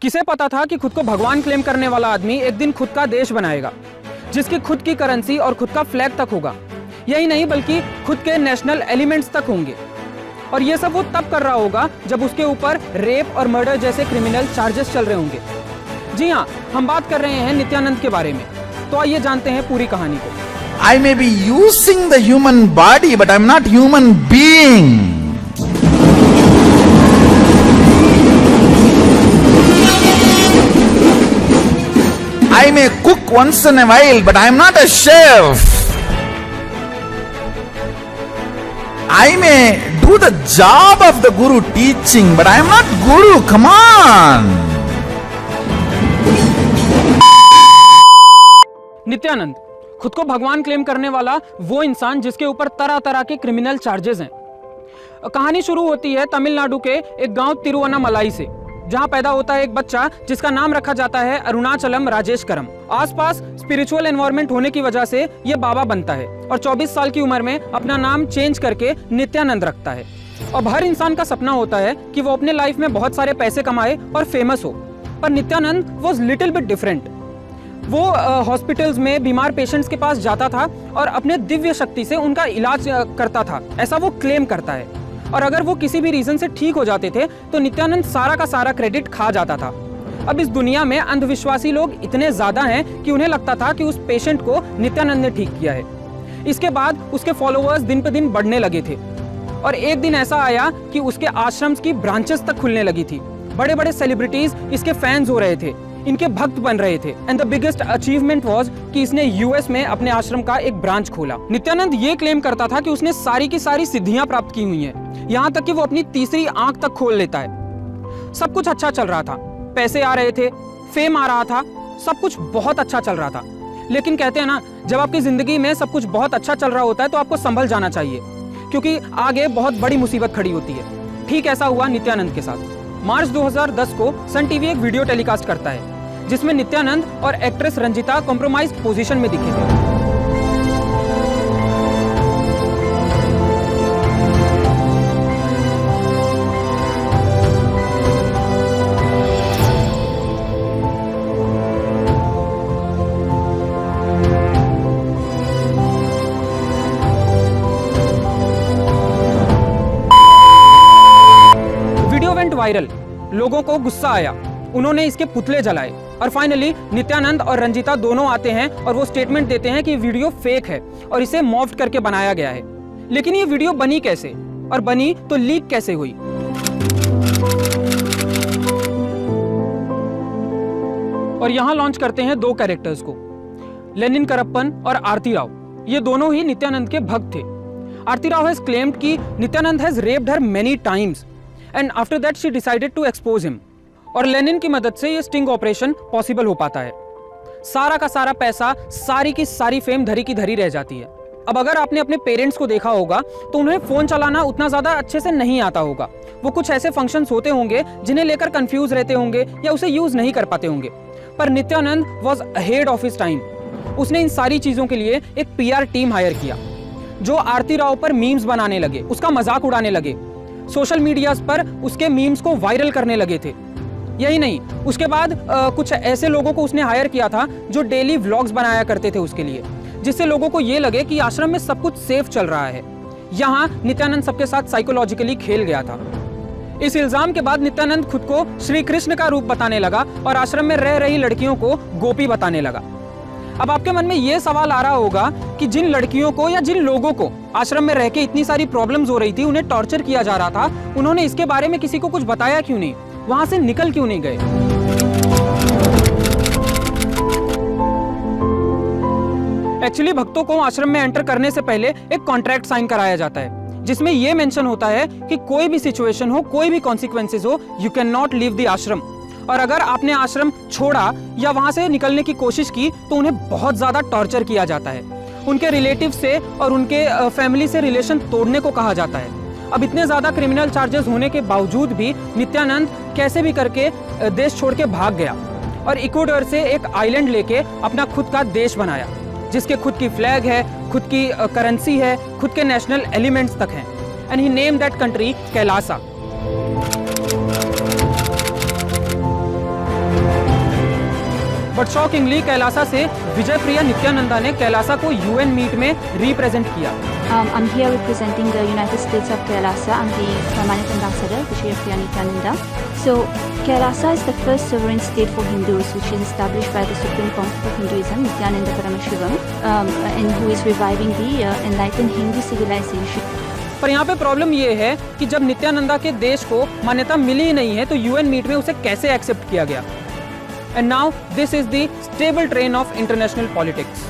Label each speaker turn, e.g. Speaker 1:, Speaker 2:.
Speaker 1: किसे पता था कि खुद को भगवान क्लेम करने वाला आदमी एक दिन खुद का देश बनाएगा, जिसकी खुद की करेंसी और खुद का फ्लैग तक होगा। यही नहीं बल्कि खुद के नेशनल एलिमेंट्स तक होंगे। और ये सब वो तब कर रहा होगा जब उसके ऊपर रेप और मर्डर जैसे क्रिमिनल चार्जेस चल रहे होंगे। जी हाँ, हम बात कर रहे हैं नित्यानंद के बारे में। तो आइए जानते हैं पूरी कहानी को।
Speaker 2: I may be using the human body, but I'm not human being. I may cook once in a while, but I'm not a chef. I may do the job of the guru teaching, but I'm not guru. Come on.
Speaker 1: Nityanand खुद को भगवान claim करने वाला वो इंसान जिसके ऊपर तरह तरह के क्रिमिनल चार्जेस हैं। कहानी शुरू होती है तमिलनाडु के एक गांव तिरुवन्नामलाई से, जहां पैदा होता है एक बच्चा जिसका नाम रखा जाता है अरुणाचलम राजेशकरम। आसपास स्पिरिचुअल एनवायरनमेंट होने की वजह से ये बाबा बनता है और 24 साल की उम्र में अपना नाम चेंज करके नित्यानंद रखता है। अब हर इंसान का सपना होता है कि वो अपने लाइफ में बहुत सारे पैसे कमाए और फेमस हो, पर Nityanand was little bit different. वो हॉस्पिटल्स में बीमार पेशेंट्स के पास जाता था और अपने दिव्य शक्ति से उनका इलाज करता था, ऐसा वो क्लेम करता है। और अगर वो किसी भी रीजन से ठीक हो जाते थे तो नित्यानंद सारा का सारा क्रेडिट खा जाता था। अब इस दुनिया में अंधविश्वासी लोग इतने ज्यादा हैं कि उन्हें लगता था कि उस पेशेंट को नित्यानंद ने ठीक किया है। इसके बाद उसके फॉलोअर्स दिन पे दिन बढ़ने लगे थे और एक दिन ऐसा आया कि उसके आश्रम की ब्रांचेस तक खुलने लगी थी। बड़े बड़े सेलिब्रिटीज इसके फैंस हो रहे थे, इनके भक्त बन रहे थे। And the biggest achievement was कि इसने यूएस में अपने आश्रम का एक ब्रांच खोला। नित्यानंद ये क्लेम करता था कि उसने सारी की सारी सिद्धियां प्राप्त की हुई हैं, यहाँ तक कि वो अपनी तीसरी आंख तक खोल लेता है। सब कुछ अच्छा चल रहा था, पैसे आ रहे थे, फेम आ रहा था, सब कुछ बहुत अच्छा चल रहा था। लेकिन कहते हैं ना, जब आपकी जिंदगी में सब कुछ बहुत अच्छा चल रहा होता है तो आपको संभल जाना चाहिए, क्योंकि आगे बहुत बड़ी मुसीबत खड़ी होती है। ठीक ऐसा हुआ नित्यानंद के साथ। मार्च 2010 को सन टीवी एक वीडियो टेलीकास्ट करता है जिसमें नित्यानंद और एक्ट्रेस रंजिता कॉम्प्रोमाइज पोजीशन में दिखे थे। वीडियो वेंट वायरल, लोगों को गुस्सा आया, उन्होंने इसके पुतले जलाए और फाइनली नित्यानंद और रंजिता दोनों आते हैं और वो स्टेटमेंट देते हैं कि वीडियो फेक है और इसे मॉर्फ करके बनाया गया है। लेकिन ये वीडियो बनी कैसे, और बनी तो लीक कैसे हुई? और यहां लॉन्च करते हैं दो कैरेक्टर्स को, लेनिन करप्पन और आरती राव। ये दोनों ही नित्यानंद के भक्त थे। आरती राव हैज क्लेम्ड कि Nithyananda has raped her many times and after that she decided to expose him. और लेनिन की मदद से ये स्टिंग ऑपरेशन पॉसिबल हो पाता है। सारा का सारा पैसा, सारी की सारी फेम धरी की धरी रह जाती है। अब अगर आपने अपने पेरेंट्स को देखा होगा तो उन्हें फोन चलाना उतना ज्यादा अच्छे से नहीं आता होगा। वो कुछ ऐसे फंक्शंस होते होंगे जिन्हें लेकर कंफ्यूज रहते होंगे या उसे यूज नहीं कर पाते होंगे। पर Nityanand was ahead of his time. उसने इन सारी चीजों के लिए एक पीआर टीम हायर किया जो आरती राव पर मीम्स बनाने लगे, उसका मजाक उड़ाने लगे, सोशल मीडिया पर उसके मीम्स को वायरल करने लगे थे। यही नहीं, उसके बाद कुछ ऐसे लोगों को उसने हायर किया था जो डेली व्लॉग्स बनाया करते थे उसके लिए, जिससे लोगों को ये लगे कि आश्रम में सब कुछ सेफ चल रहा है। यहाँ नित्यानंद सबके साथ साइकोलॉजिकली खेल गया था। इस इल्जाम के बाद नित्यानंद खुद को श्री कृष्ण का रूप बताने लगा और आश्रम में रह रही लड़कियों को गोपी बताने लगा। अब आपके मन में ये सवाल आ रहा होगा कि जिन लड़कियों को या जिन लोगों को आश्रम में रह के इतनी सारी प्रॉब्लम्स हो रही थी, उन्हें टॉर्चर किया जा रहा था, उन्होंने इसके बारे में किसी को कुछ बताया क्यों नहीं? वहां से निकल क्यों नहीं गए? एक्चुअली भक्तों को आश्रम में एंटर करने से पहले एक कॉन्ट्रैक्ट साइन कराया जाता है जिसमें यह मेंशन होता है कि कोई भी सिचुएशन हो, कोई भी कॉन्सिक्वेंसेस हो, you can not leave the आश्रम। और अगर आपने आश्रम छोड़ा या वहां से निकलने की कोशिश की तो उन्हें बहुत ज्यादा टॉर्चर किया जाता है। उनके रिलेटिव से और उनके फैमिली से रिलेशन तोड़ने को कहा जाता है। अब इतने ज्यादा क्रिमिनल चार्जेस होने के बावजूद भी नित्यानंद कैसे भी करके देश छोड़ के भाग गया और इक्वाडोर से एक आइलैंड लेके अपना खुद का देश बनाया, जिसके खुद की फ्लैग है, खुद की करेंसी है, खुद के नेशनल एलिमेंट्स तक हैं। And he name that country Kailasa. But shockingly Kailasa से विजय प्रिया नित्यानंदा ने कैलासा को यूएन मीट में रिप्रेजेंट किया।
Speaker 3: I'm here representing the United States of Kailasa. I'm the permanent ambassador, Vijay Priya Nityananda. So, Kailasa is the first sovereign state for Hindus, which is established by the Supreme Council of Hinduism, Nityananda Paramashivam, and who is reviving the enlightened Hindu civilization.
Speaker 1: पर यहाँ पे problem ये है कि जब नित्यानंदा के देश को मान्यता मिली ही नहीं है तो यूएन मीट में उसे कैसे एक्सेप्ट किया गया। And now this is the stable train of international politics.